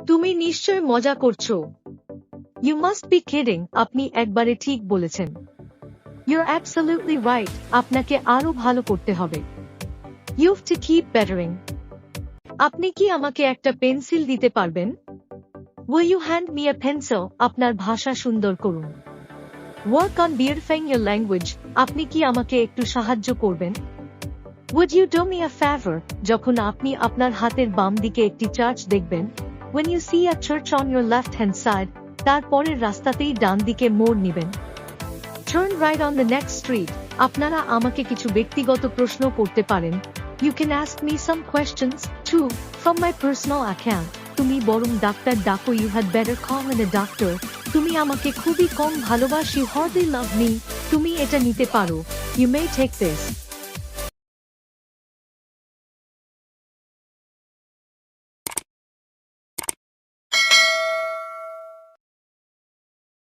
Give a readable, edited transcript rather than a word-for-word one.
তুমি নিশ্চয় মজা করছো। You must be kidding. আপনি একবারে ঠিক বলেছেন। You're absolutely right. আপনাকে আরো ভালো করতে হবে। You've to keep bettering. আপনি কি আমাকে একটা পেন্সিল দিতে পারবেন? Will you hand me a pencil? আপনার ভাষা সুন্দর করুন। Work on beautifying your language. আপনি কি আমাকে একটু সাহায্য করবেন? Would you do me a favor? যখন আপনি আপনার হাতের বাম দিকে একটি চার্চ দেখবেন, when you see a church on your left hand side, তারপরের রাস্তাতেই ডান দিকে মোড় নিবেন। Turn right on the next street. আপনারা আমাকে কিছু ব্যক্তিগত প্রশ্ন করতে পারেন। You can ask me some questions too from my personal account. তুমি বরং ডাক্তার ডাকো। You had better call in a doctor. তুমি আমাকে খুবই কম ভালোবাসি। Hardly love me. তুমি এটা নিতে পারো। You may take this.